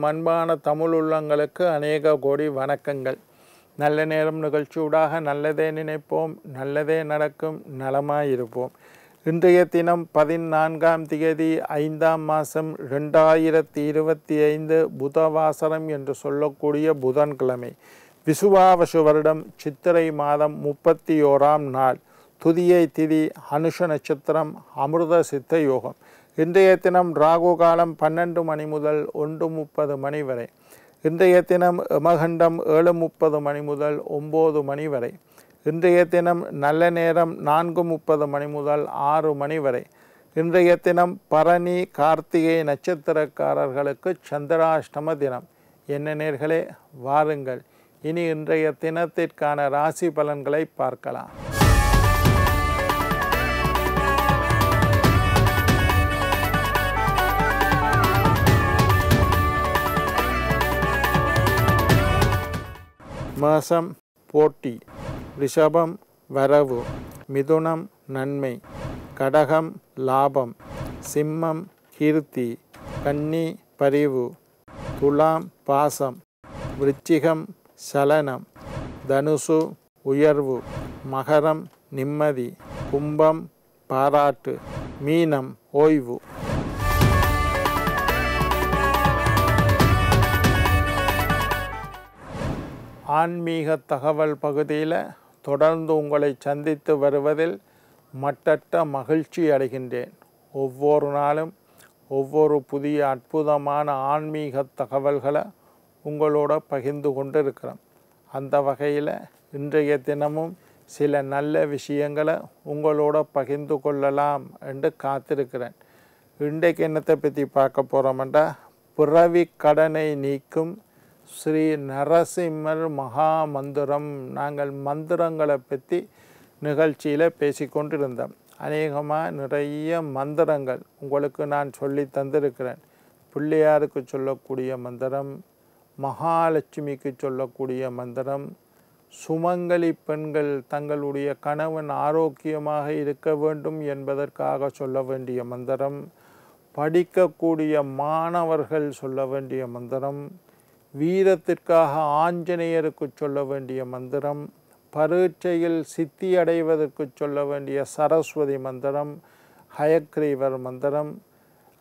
மண்பான தமிழ் உள்ளங்களுக்கு அநேக கோடி வணக்கங்கள். நல்ல நேரம் நிகழ்ச்சியூடாக நல்லதே நினைப்போம், நல்லதே நடக்கும், நலமாயிருப்போம். இன்றைய தினம் 14ஆம் தேதி 5ஆம் மாதம் 2025 புதவாசரம் என்று சொல்லக்கூடிய புதன்கிழமை. விசுவாவசு வருடம் சித்திரை மாதம் 31ஆம் நாள். துதியை திதி அனுஷ நட்சத்திரம் அமிர்த சித்த யோகம். இன்றைய தினம் ராகு காலம் 12 மணி முதல் 1:30 மணி வரை. இன்றைய தினம் யமகண்டம் 7:30 மணி முதல் 9 மணி வரை. இன்றைய தினம் நல்ல நேரம் 4:30 மணி முதல் 6 மணி வரை. இன்றைய தினம் பரணி கார்த்திகை நட்சத்திரக்காரர்களுக்கு சந்திராஷ்டம தினம். என்ன நேர்களே, வாருங்கள் இனி இன்றைய தினத்திற்கான ராசி பலன்களை பார்க்கலாம். மேஷம் போட்டி, ரிஷபம் வரவு, மிதுனம் நன்மை, கடகம் லாபம், சிம்மம் கீர்த்தி, கன்னி பரிவு, துலாம் பாசம், விருச்சிகம் சலனம், தனுசு உயர்வு, மகரம் நிம்மதி, கும்பம் பாராட்டு, மீனம் ஓய்வு. ஆன்மீக தகவல் பகுதியில் தொடர்ந்து உங்களை சந்தித்து வருவதில் மட்டற்ற மகிழ்ச்சி அடைகின்றேன். ஒவ்வொரு நாளும் ஒவ்வொரு புதிய அற்புதமான ஆன்மீக தகவல்களை உங்களோட பகிர்ந்து கொண்டு இருக்கிறோம். அந்த வகையில் இன்றைய தினமும் சில நல்ல விஷயங்களை உங்களோட பகிர்ந்து கொள்ளலாம் என்று காத்திருக்கிறேன். இன்றைக்கு என்னத்தை பற்றி பார்க்க போகிறோம்னா, பிறவி கடனை நீக்கும் ஸ்ரீ நரசிம்மர் மகா மந்திரம். நாங்கள் மந்திரங்களை பற்றி நிகழ்ச்சியில் பேசிக்கொண்டிருந்தோம். அநேகமாக நிறைய மந்திரங்கள் உங்களுக்கு நான் சொல்லி தந்திருக்கிறேன். பிள்ளையாருக்கு சொல்லக்கூடிய மந்திரம், மகாலட்சுமிக்கு சொல்லக்கூடிய மந்திரம், சுமங்கலி பெண்கள் தங்களுடைய கணவன் ஆரோக்கியமாக இருக்க வேண்டும் என்பதற்காக சொல்ல வேண்டிய மந்திரம், படிக்கக்கூடிய மாணவர்கள் சொல்ல வேண்டிய மந்திரம், வீரத்திற்காக ஆஞ்சநேயருக்கு சொல்ல வேண்டிய மந்திரம், பரீட்சையில் சித்தி அடைவதற்கு சொல்ல வேண்டிய சரஸ்வதி மந்திரம், ஹயக்ரீவர் மந்திரம்,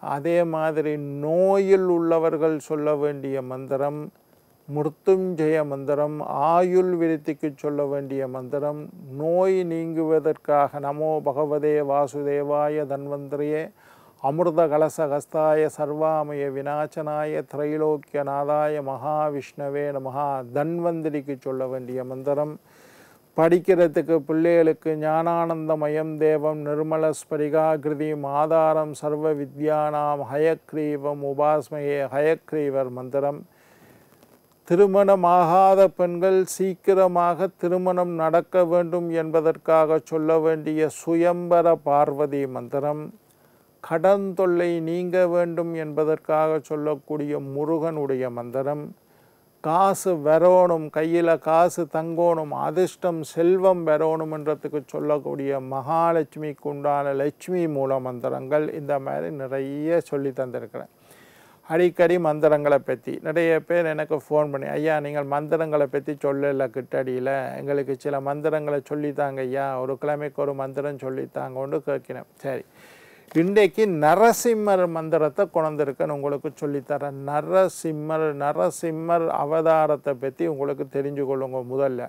அதே மாதிரி நோயில் உள்ளவர்கள் சொல்ல வேண்டிய மந்திரம், மிருத்யுஞ்சய மந்திரம், ஆயுள் விருத்திக்கு சொல்ல வேண்டிய மந்திரம், நோய் நீங்குவதற்காக நமோ பகவதே வாசுதேவாய தன்வந்திரியே அமிர்த கலசகஸ்தாய சர்வாமய விநாசனாய திரைலோக்கியநாதாய மகாவிஷ்ணவே நமஹா தன்வந்திரிக்கு சொல்ல வேண்டிய மந்திரம், படிக்கிறதுக்கு பிள்ளைகளுக்கு ஞானானந்தமயம் தேவம் நிர்மல ஸ்பரிகாகிருதி ஆதாரம் சர்வ வித்யானாம் ஹயக்ரீவம் உபாஸ்மயே ஹயக்ரீவர் மந்திரம், திருமணமாகாத பெண்கள் சீக்கிரமாக திருமணம் நடக்க வேண்டும் என்பதற்காக சொல்ல வேண்டிய சுயம்பர பார்வதி மந்திரம், கடன் தொல்லை நீங்க வேண்டும் என்பதற்காக சொல்லக்கூடிய முருகனுடைய மந்திரம், காசு வரணும், கையில் காசு தங்கணும், அதிர்ஷ்டம் செல்வம் வரணும் என்றதுக்கு சொல்லக்கூடிய மகாலட்சுமிக்கு உண்டான லட்சுமி மூல மந்திரங்கள். இந்த மாதிரி நிறைய சொல்லி தந்திருக்கிறேன். அடிக்கடி மந்திரங்களை பற்றி நிறைய பேர் எனக்கு ஃபோன் பண்ணி, ஐயா நீங்கள் மந்திரங்களை பற்றி சொல்லலை கிட்டடியில், எங்களுக்கு சில மந்திரங்களை சொல்லித்தாங்க ஐயா, ஒரு கிழமைக்கு ஒரு மந்திரம் சொல்லித்தாங்கன்னு கேட்கிறேன். சரி, இன்றைக்கு நரசிம்மர் மந்திரத்தை கொண்டிருக்கேன்னு உங்களுக்கு சொல்லித்தரேன். நரசிம்மர் அவதாரத்தை பற்றி உங்களுக்கு தெரிஞ்சு கொள்ளுங்க. முதல்ல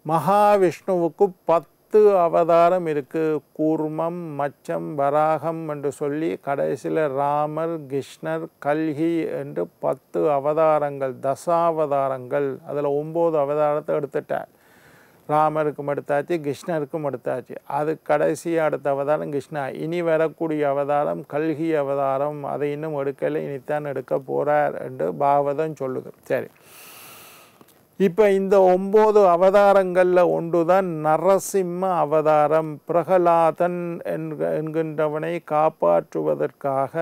மகாவிஷ்ணுவுக்கு 10 அவதாரம் இருக்குது. கூர்மம், மச்சம், வராகம் என்று சொல்லி கடைசியில் ராமர், கிருஷ்ணர், கல்கி என்று 10 அவதாரங்கள், தசாவதாரங்கள். அதில் 9 அவதாரத்தை எடுத்துட்டார். ராமருக்கும் எடுத்தாச்சு, கிருஷ்ணருக்கும் எடுத்தாச்சு. அது கடைசியாக அடுத்த அவதாரம் கிருஷ்ணா. இனி வரக்கூடிய அவதாரம் கல்கி அவதாரம். அதை இன்னும் எடுக்கலை, இனித்தான் எடுக்க போகிறார் என்று பாகவதம் சொல்லுது. சரி, இப்போ இந்த 9 அவதாரங்களில் ஒன்று தான் நரசிம்ம அவதாரம். பிரகலாதன் என்கின்றவனை காப்பாற்றுவதற்காக,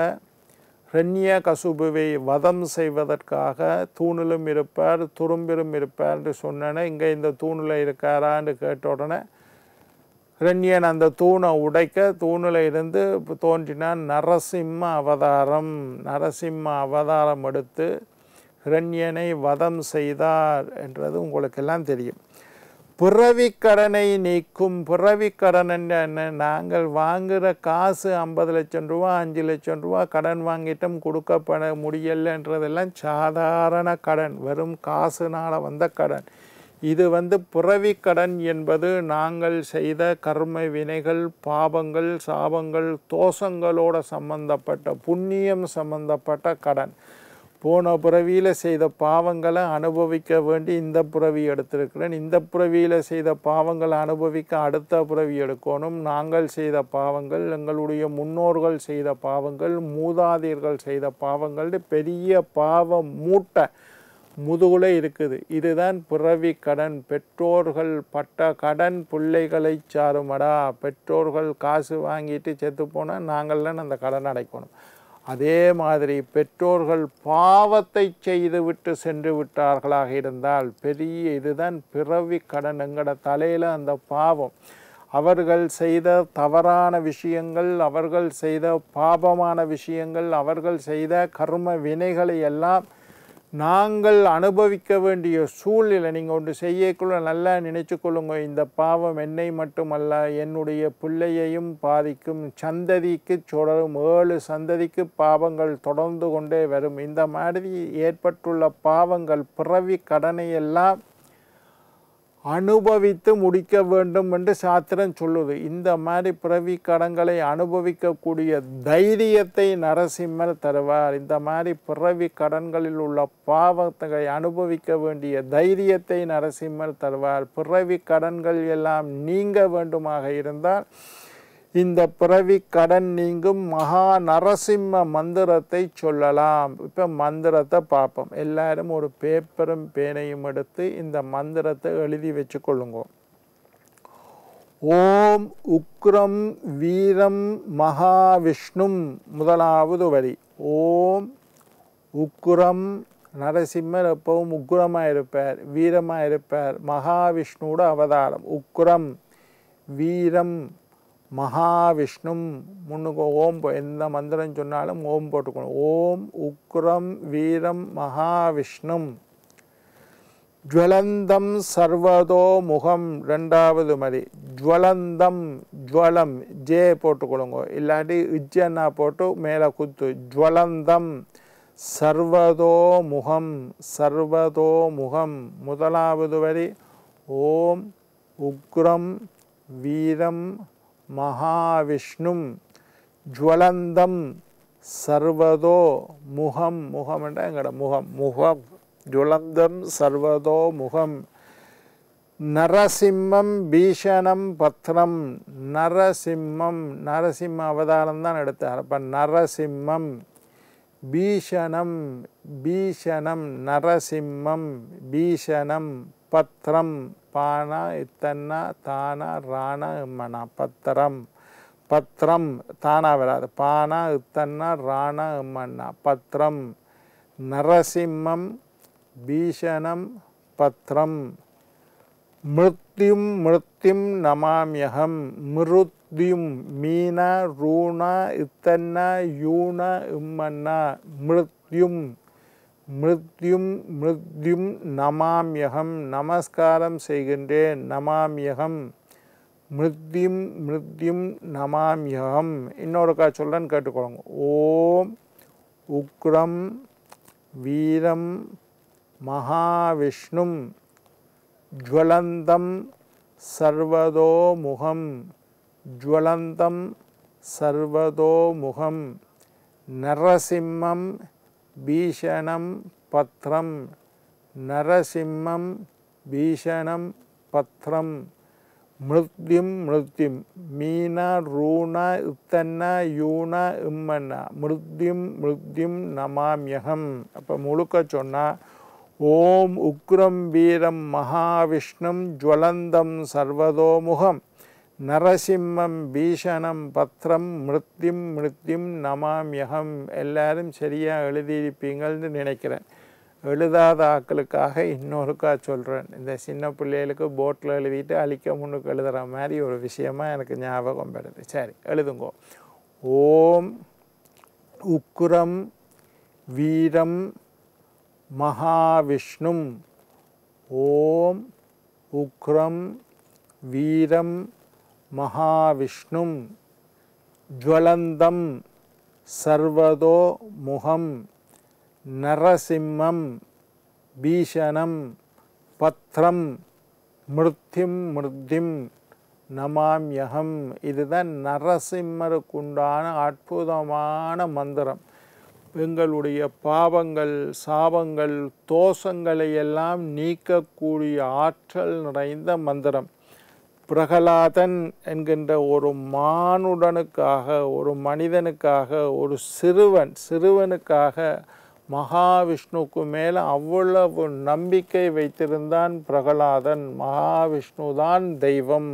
ரண்ய கசுபுவை வதம் செய்வதற்காக தூணிலும் இருப்பார் துரும்பிலும் இருப்பார் என்று சொன்னேன். இங்கே இந்த தூணில் இருக்காரான்னு கேட்ட உடனே ஹிரண்யன் அந்த தூணை உடைக்க தூணில் இருந்து தோன்றினான் நரசிம்ம அவதாரம். நரசிம்ம அவதாரம் எடுத்து ஹிரண்யனை வதம் செய்தார் என்றது உங்களுக்கெல்லாம் தெரியும். பிறவிக்கடனை நீக்கும். பிறவிக்கடன் என்ன? நாங்கள் வாங்குகிற காசு 50 லட்சம் ரூபா 5 லட்சம் ரூபா கடன் வாங்கிட்டும் கொடுக்கப்பட முடியலைன்றதெல்லாம் சாதாரண கடன், வெறும் காசுனால் வந்த கடன். இது பிறவிக்கடன் என்பது நாங்கள் செய்த கர்ம வினைகள், பாபங்கள், சாபங்கள், தோஷங்களோட சம்பந்தப்பட்ட, புண்ணியம் சம்பந்தப்பட்ட கடன். போன பிறவியில் செய்த பாவங்களை அனுபவிக்க வேண்டி இந்த பிறவி எடுத்திருக்கிறேன். இந்த பிறவியில் செய்த பாவங்களை அனுபவிக்க அடுத்த பிறவி எடுக்கணும். நாங்கள் செய்த பாவங்கள், எங்களுடைய முன்னோர்கள் செய்த பாவங்கள், மூதாதையர்கள் செய்த பாவங்கள், பெரிய பாவம் மூட்டை முதுகுல இருக்குது. இதுதான் பிறவி கடன். பெற்றோர்கள் பட்ட கடன் பிள்ளைகளை சாருமடா. பெற்றோர்கள் காசு வாங்கிட்டு செத்து போனால் நாங்கள்லாம் அந்த கடன் அடைக்கணும். அதே மாதிரி பெற்றோர்கள் பாவத்தை செய்துவிட்டு சென்று விட்டார்களாக இருந்தால் பெரிய இதுதான் பிறவி கடன். எங்கட தலையில் அந்த பாவம், அவர்கள் செய்த தவறான விஷயங்கள், அவர்கள் செய்த பாபமான விஷயங்கள், அவர்கள் செய்த கர்ம வினைகளை எல்லாம் நாங்கள் அனுபவிக்க வேண்டிய சூழ்நிலை. நீங்கள் ஒன்று செய்யக்குள்ள நல்லா நினைச்சு கொள்ளுங்க, இந்த பாவம் என்னை மட்டுமல்ல என்னுடைய பிள்ளையையும் பாதிக்கும், சந்ததிக்கு தொடரும், 7 சந்ததிக்கு பாவங்கள் தொடர்ந்து கொண்டே வரும். இந்த மாதிரி ஏற்பட்டுள்ள பாவங்கள் பிறவி கடனை எல்லாம் அனுபவித்து முடிக்க வேண்டும் என்று சாத்திரம் சொல்லுது. இந்த மாதிரி பிறவி கடன்களை அனுபவிக்கக்கூடிய தைரியத்தை நரசிம்மர் தருவார். இந்த மாதிரி பிறவி கடன்களில் உள்ள பாவத்தை அனுபவிக்க வேண்டிய தைரியத்தை நரசிம்மர் தருவார். பிறவி கடன்கள் எல்லாம் நீங்க வேண்டுமாக இருந்தால் இந்த பிறவி கடன் நீங்கும் மகா நரசிம்ம மந்திரத்தை சொல்லலாம். இப்போ மந்திரத்தை பார்ப்போம். எல்லாரும் ஒரு பேப்பரும் பேனையும் எடுத்து இந்த மந்திரத்தை எழுதி வச்சு கொள்ளுங்க. ஓம் உக்ரம் வீரம் மகாவிஷ்ணும். முதலாவது வரி. ஓம் உக்ரம். நரசிம்மர் எப்பவும் உக்ரமாக இருப்பார், வீரமாக இருப்பார். மகாவிஷ்ணுவோட அவதாரம். உக்ரம் வீரம் மகாவிஷ்ணும். முன்னுக்கு ஓம், எந்த மந்திரம் சொன்னாலும் ஓம் போட்டுக்கணும். ஓம் உக்ரம் வீரம் மகாவிஷ்ணும். ஜுவலந்தம் சர்வதோ முகம். ரெண்டாவது மாதிரி. ஜுவலந்தம், ஜுவலம் ஜே போட்டுக்கொள்ளுங்க, இல்லாட்டி இஜ்ஜன்னா போட்டு மேலே குத்து. ஜுவலந்தம் சர்வதோ முகம். சர்வதோ முகம். முதலாவது வரி. ஓம் உக்ரம் வீரம் மகாவிஷ்ணும் ஜுவலந்தம் சர்வதோ முகம். முகம் என்ற எங்கட முகம். முகம். ஜுவலந்தம் சர்வதோ முகம். நரசிம்மம் பீஷணம் பத்ரம். நரசிம்மம், நரசிம்ம அவதாரம் தான் எடுத்தார். அப்போ நரசிம்மம் பீஷணம். பீஷணம் நரசிம்மம் பீஷணம். பத்ரம் பானா இத்தன்னா தானா ராணா இம்மனா. பத்திரம். பத்திரம் தானா வராது. பானா இத்தன்னா ராணா இம்மன்னா. பத்திரம். நரசிம்மம் பீஷணம் பத்ரம். மிருத்யும் மிருத்யும் நமாம்யகம். மிருத்யும் மீனா ரூணா இத்தன்னா யூனா இம்மன்னா. மிருத்யும். மிருத்யும் மிருத்யும் நமாம்யகம். நமஸ்காரம் செய்கின்றேன். நமாம்யகம். மிருத்யும் மிருத்யும் நமாம்யகம். இன்னொருக்கா சொல்றேன்னு கேட்டுக்கொள்ளுங்க. ஓம் உக்ரம் வீரம் மகாவிஷ்ணும் ஜுவலந்தம் சர்வதோ முகம். ஜுவலந்தம் சர்வதோ முகம். நரசிம்மம் பீஷணம் பத்ரம். நரசிம்மம் பீஷணம் பத்ரம். மிருத்யும் மிருத்யும் மீனா ரூணா இத்தன்னா யூனா இம்மன்னா. மிருத்யும் மிருத்யும் நமாம்யகம். அப்போ முழுக்க சொன்னால் ஓம் உக்ரம் வீரம் மகாவிஷ்ணும் ஜுவலந்தம் சர்வதோமுகம் நரசிம்மம் பீஷணம் பத்ரம் மிருத்யும் மிருத்யும் நமாம்யகம். எல்லாரும் சரியாக எழுதியிருப்பீங்கள்னு நினைக்கிறேன். எழுதாத ஆக்களுக்காக இன்னொருக்கா சொல்கிறேன். இந்த சின்ன பிள்ளைகளுக்கு போட்டில் எழுதிட்டு அழிக்க முன்னுக்கு எழுதுகிற மாதிரி ஒரு விஷயமா எனக்கு ஞாபகம் வருது. சரி, எழுதுங்கோ. ஓம் உக்ரம் வீரம் மகாவிஷ்ணும். ஓம் உக்ரம் வீரம் மகாவிஷ்ணும். ஜ்வலந்தம் சர்வதோ முகம் நரசிம்மம் பீஷணம் பத்ரம் மிருத்யும் நமாம்யகம். இதுதான் நரசிம்மருக்குண்டான அற்புதமான மந்திரம். எங்களுடைய பாவங்கள் சாபங்கள் தோஷங்களை எல்லாம் நீக்கக்கூடிய ஆற்றல் நிறைந்த மந்திரம். பிரகலாதன் என்கின்ற ஒரு மானுடனுக்காக, ஒரு மனிதனுக்காக, ஒரு சிறுவனுக்காக மகாவிஷ்ணுவுக்கு மேலே அவ்வளவு நம்பிக்கை வைத்திருந்தான் பிரகலாதன். மகாவிஷ்ணு தான் தெய்வம்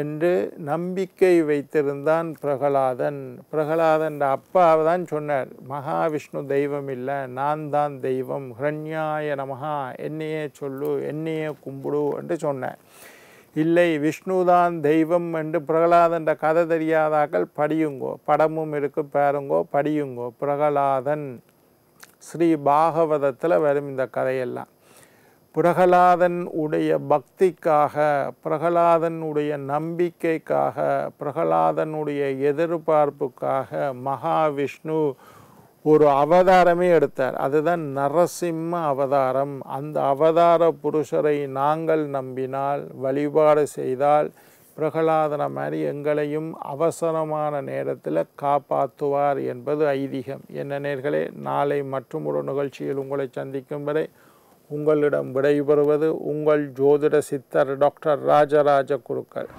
என்று நம்பிக்கை வைத்திருந்தான் பிரகலாதன். பிரகலாதன் அப்பாவை தான் சொன்னார், மகாவிஷ்ணு தெய்வம் இல்லை, நான் தான் தெய்வம், ஹிரண்யாய நமஹா, என்னையே சொல்லு, என்னையே கும்பிடு என்று சொன்னார். இல்லை, விஷ்ணுதான் தெய்வம் என்று பிரகலாதன் கதை தெரியாதாக்கள் படியுங்கோ, படமும் இருக்கு பாருங்கோ, படியுங்கோ. பிரகலாதன் ஸ்ரீ பாகவதத்தில் வரும் இந்த கதையெல்லாம். பிரகலாதன் உடைய பக்திக்காக, பிரகலாதனுடைய நம்பிக்கைக்காக, பிரகலாதனுடைய எதிர்பார்ப்புக்காக மகாவிஷ்ணு ஒரு அவதாரமே எடுத்தார். அதுதான் நரசிம்ம அவதாரம். அந்த அவதார புருஷரை நாங்கள் நம்பினால், வழிபாடு செய்தால், பிரகலாதன மாதிரி எங்களையும் அவசரமான நேரத்தில் காப்பாற்றுவார் என்பது ஐதீகம். என்ன நேர்களே, நாளை மற்றும் ஒரு நிகழ்ச்சியில் உங்களை சந்திக்கும் வரை உங்களிடம் விடைபெறுவது உங்கள் ஜோதிட சித்தர் டாக்டர் ராஜராஜ குருக்கள்.